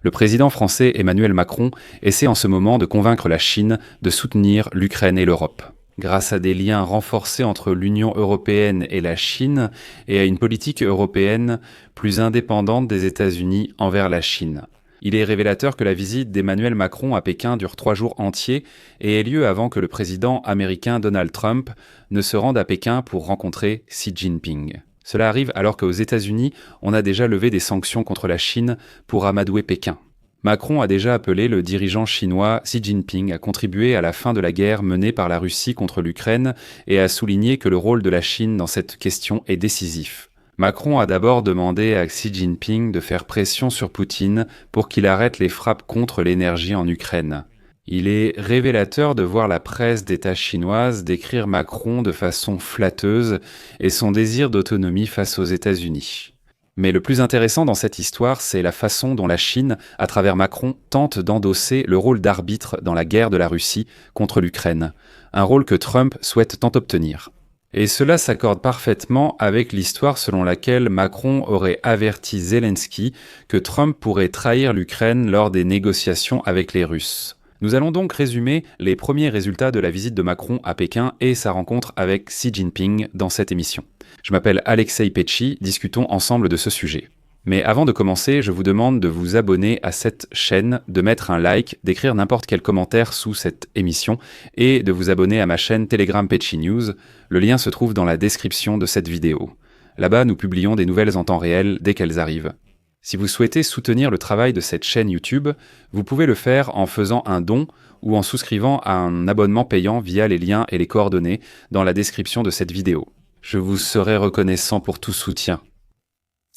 Le président français Emmanuel Macron essaie en ce moment de convaincre la Chine de soutenir l'Ukraine et l'Europe. Grâce à des liens renforcés entre l'Union européenne et la Chine et à une politique européenne plus indépendante des États-Unis envers la Chine. Il est révélateur que la visite d'Emmanuel Macron à Pékin dure 3 jours entiers et ait lieu avant que le président américain Donald Trump ne se rende à Pékin pour rencontrer Xi Jinping. Cela arrive alors qu'aux États-Unis, on a déjà levé des sanctions contre la Chine pour amadouer Pékin. Macron a déjà appelé le dirigeant chinois Xi Jinping à contribuer à la fin de la guerre menée par la Russie contre l'Ukraine et a souligné que le rôle de la Chine dans cette question est décisif. Macron a d'abord demandé à Xi Jinping de faire pression sur Poutine pour qu'il arrête les frappes contre l'énergie en Ukraine. Il est révélateur de voir la presse d'État chinoise décrire Macron de façon flatteuse et son désir d'autonomie face aux États-Unis. Mais le plus intéressant dans cette histoire, c'est la façon dont la Chine, à travers Macron, tente d'endosser le rôle d'arbitre dans la guerre de la Russie contre l'Ukraine, un rôle que Trump souhaite tant obtenir. Et cela s'accorde parfaitement avec l'histoire selon laquelle Macron aurait averti Zelensky que Trump pourrait trahir l'Ukraine lors des négociations avec les Russes. Nous allons donc résumer les premiers résultats de la visite de Macron à Pékin et sa rencontre avec Xi Jinping dans cette émission. Je m'appelle Alexei Pecci, discutons ensemble de ce sujet. Mais avant de commencer, je vous demande de vous abonner à cette chaîne, de mettre un like, d'écrire n'importe quel commentaire sous cette émission et de vous abonner à ma chaîne Telegram Pecci News. Le lien se trouve dans la description de cette vidéo. Là-bas, nous publions des nouvelles en temps réel dès qu'elles arrivent. Si vous souhaitez soutenir le travail de cette chaîne YouTube, vous pouvez le faire en faisant un don ou en souscrivant à un abonnement payant via les liens et les coordonnées dans la description de cette vidéo. Je vous serai reconnaissant pour tout soutien.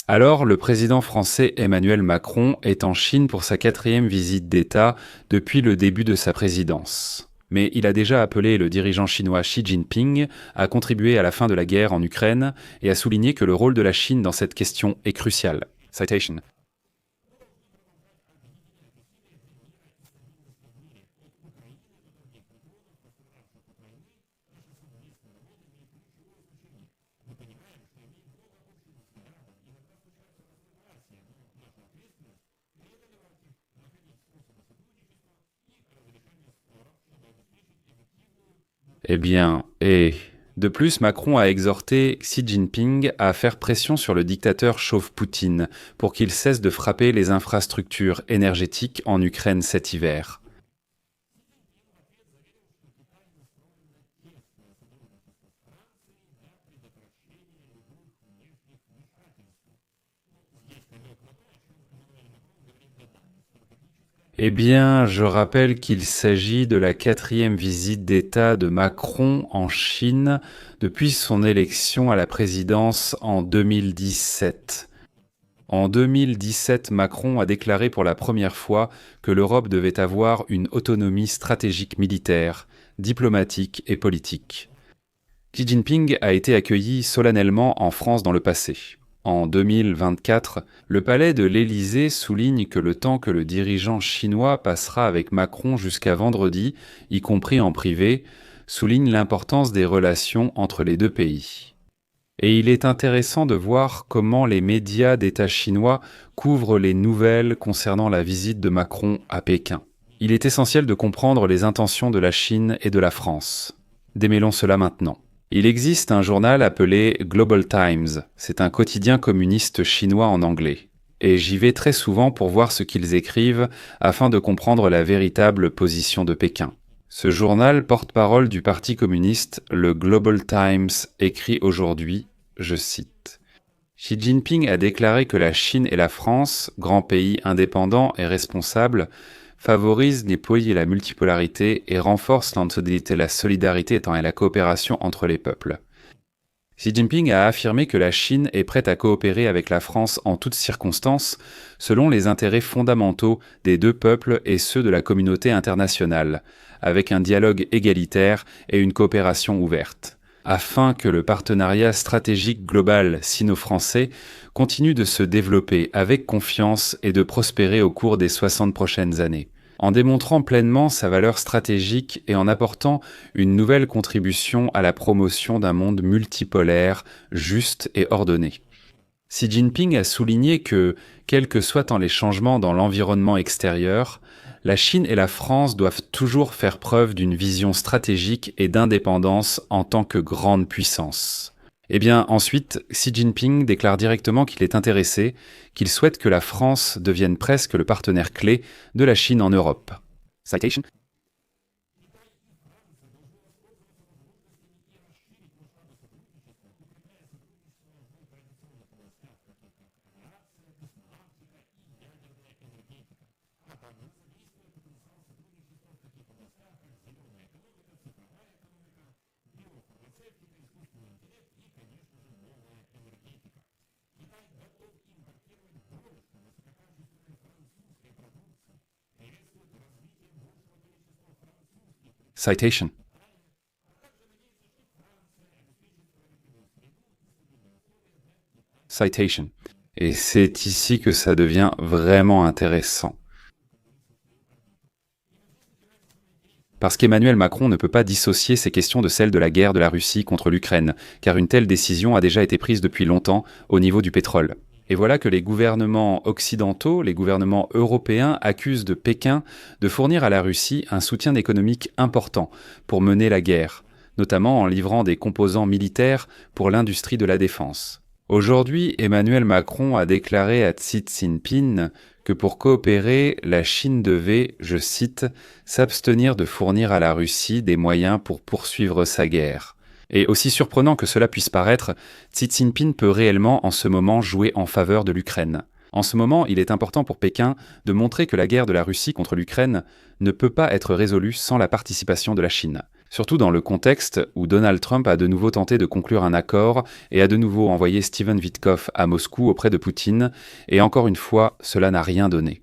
Alors, le président français Emmanuel Macron est en Chine pour sa 4e visite d'État depuis le début de sa présidence. Mais il a déjà appelé le dirigeant chinois Xi Jinping à contribuer à la fin de la guerre en Ukraine et a souligné que le rôle de la Chine dans cette question est crucial. Citation. De plus, Macron a exhorté Xi Jinping à faire pression sur le dictateur chauve Poutine pour qu'il cesse de frapper les infrastructures énergétiques en Ukraine cet hiver. Je rappelle qu'il s'agit de la 4e visite d'État de Macron en Chine depuis son élection à la présidence en 2017. En 2017, Macron a déclaré pour la première fois que l'Europe devait avoir une autonomie stratégique militaire, diplomatique et politique. Xi Jinping a été accueilli solennellement en France dans le passé. En 2024, le palais de l'Élysée souligne que le temps que le dirigeant chinois passera avec Macron jusqu'à vendredi, y compris en privé, souligne l'importance des relations entre les deux pays. Et il est intéressant de voir comment les médias d'État chinois couvrent les nouvelles concernant la visite de Macron à Pékin. Il est essentiel de comprendre les intentions de la Chine et de la France. Démêlons cela maintenant. Il existe un journal appelé Global Times, c'est un quotidien communiste chinois en anglais. Et j'y vais très souvent pour voir ce qu'ils écrivent afin de comprendre la véritable position de Pékin. Ce journal porte-parole du Parti communiste, le Global Times, écrit aujourd'hui, je cite, « Xi Jinping a déclaré que la Chine et la France, grands pays indépendants et responsables, favorise les pays et la multipolarité et renforce la solidarité et la coopération entre les peuples. Xi Jinping a affirmé que la Chine est prête à coopérer avec la France en toutes circonstances, selon les intérêts fondamentaux des deux peuples et ceux de la communauté internationale, avec un dialogue égalitaire et une coopération ouverte, afin que le partenariat stratégique global sino-français continue de se développer avec confiance et de prospérer au cours des 60 prochaines années, en démontrant pleinement sa valeur stratégique et en apportant une nouvelle contribution à la promotion d'un monde multipolaire, juste et ordonné. Xi Jinping a souligné que, quels que soient les changements dans l'environnement extérieur, la Chine et la France doivent toujours faire preuve d'une vision stratégique et d'indépendance en tant que grande puissance. Eh bien, ensuite, Xi Jinping déclare directement qu'il est intéressé, qu'il souhaite que la France devienne presque le partenaire clé de la Chine en Europe. Citation. Citation. Citation. Et c'est ici que ça devient vraiment intéressant. Parce qu'Emmanuel Macron ne peut pas dissocier ces questions de celles de la guerre de la Russie contre l'Ukraine, car une telle décision a déjà été prise depuis longtemps au niveau du pétrole. Et voilà que les gouvernements occidentaux, les gouvernements européens accusent de Pékin de fournir à la Russie un soutien économique important pour mener la guerre, notamment en livrant des composants militaires pour l'industrie de la défense. Aujourd'hui, Emmanuel Macron a déclaré à Xi Jinping que pour coopérer, la Chine devait, je cite, s'abstenir de fournir à la Russie des moyens pour poursuivre sa guerre. Et aussi surprenant que cela puisse paraître, Xi Jinping peut réellement en ce moment jouer en faveur de l'Ukraine. En ce moment, il est important pour Pékin de montrer que la guerre de la Russie contre l'Ukraine ne peut pas être résolue sans la participation de la Chine. Surtout dans le contexte où Donald Trump a de nouveau tenté de conclure un accord et a de nouveau envoyé Steven Witkoff à Moscou auprès de Poutine, et encore une fois, cela n'a rien donné.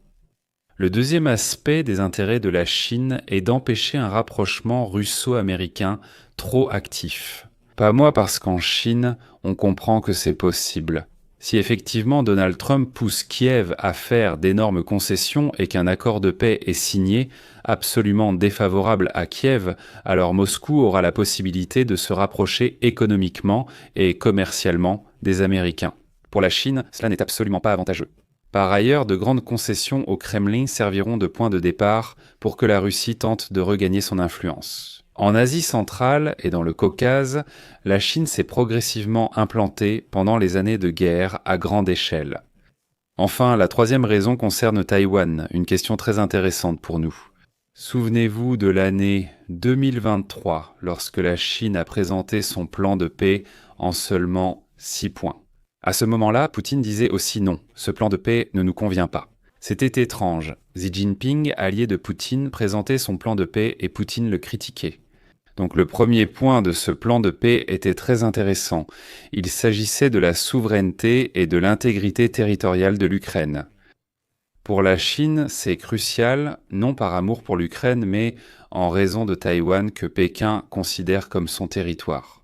Le deuxième aspect des intérêts de la Chine est d'empêcher un rapprochement russo-américain trop actif. Pas moi, parce qu'en Chine, on comprend que c'est possible. Si effectivement Donald Trump pousse Kiev à faire d'énormes concessions et qu'un accord de paix est signé, absolument défavorable à Kiev, alors Moscou aura la possibilité de se rapprocher économiquement et commercialement des Américains. Pour la Chine, cela n'est absolument pas avantageux. Par ailleurs, de grandes concessions au Kremlin serviront de point de départ pour que la Russie tente de regagner son influence. En Asie centrale et dans le Caucase, la Chine s'est progressivement implantée pendant les années de guerre à grande échelle. Enfin, la troisième raison concerne Taïwan, une question très intéressante pour nous. Souvenez-vous de l'année 2023, lorsque la Chine a présenté son plan de paix en seulement 6 points. À ce moment-là, Poutine disait aussi non, ce plan de paix ne nous convient pas. C'était étrange. Xi Jinping, allié de Poutine, présentait son plan de paix et Poutine le critiquait. Donc le premier point de ce plan de paix était très intéressant. Il s'agissait de la souveraineté et de l'intégrité territoriale de l'Ukraine. Pour la Chine, c'est crucial, non par amour pour l'Ukraine, mais en raison de Taïwan que Pékin considère comme son territoire.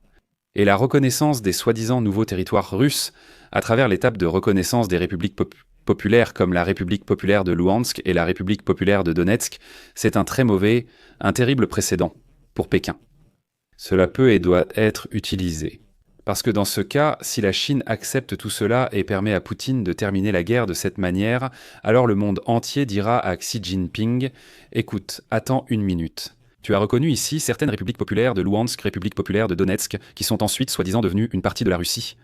Et la reconnaissance des soi-disant nouveaux territoires russes à travers l'étape de reconnaissance des républiques populaires comme la République populaire de Louhansk et la République populaire de Donetsk, c'est un terrible précédent pour Pékin. Cela peut et doit être utilisé. Parce que dans ce cas, si la Chine accepte tout cela et permet à Poutine de terminer la guerre de cette manière, alors le monde entier dira à Xi Jinping « Écoute, attends une minute. Tu as reconnu ici certaines républiques populaires de Louhansk, République populaire de Donetsk, qui sont ensuite soi-disant devenues une partie de la Russie.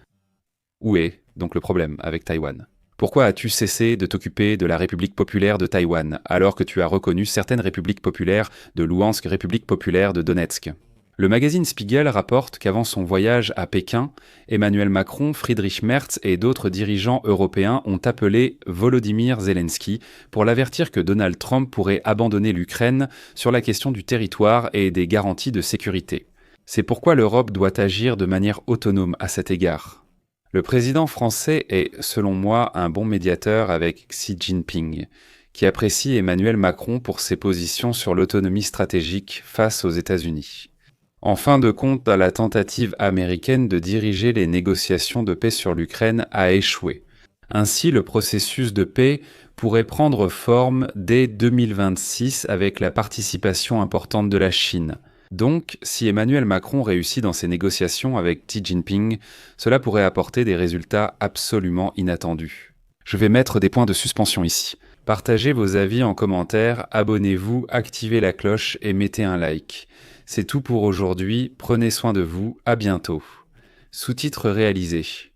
Où est donc le problème avec Taïwan ? Pourquoi as-tu cessé de t'occuper de la République populaire de Taïwan, alors que tu as reconnu certaines républiques populaires de Louhansk, République populaire de Donetsk ? Le magazine Spiegel rapporte qu'avant son voyage à Pékin, Emmanuel Macron, Friedrich Merz et d'autres dirigeants européens ont appelé Volodymyr Zelensky pour l'avertir que Donald Trump pourrait abandonner l'Ukraine sur la question du territoire et des garanties de sécurité. C'est pourquoi l'Europe doit agir de manière autonome à cet égard. Le président français est, selon moi, un bon médiateur avec Xi Jinping, qui apprécie Emmanuel Macron pour ses positions sur l'autonomie stratégique face aux États-Unis. En fin de compte, la tentative américaine de diriger les négociations de paix sur l'Ukraine a échoué. Ainsi, le processus de paix pourrait prendre forme dès 2026 avec la participation importante de la Chine. Donc, si Emmanuel Macron réussit dans ses négociations avec Xi Jinping, cela pourrait apporter des résultats absolument inattendus. Je vais mettre des points de suspension ici. Partagez vos avis en commentaire, abonnez-vous, activez la cloche et mettez un like. C'est tout pour aujourd'hui, prenez soin de vous, à bientôt. Sous-titres réalisés.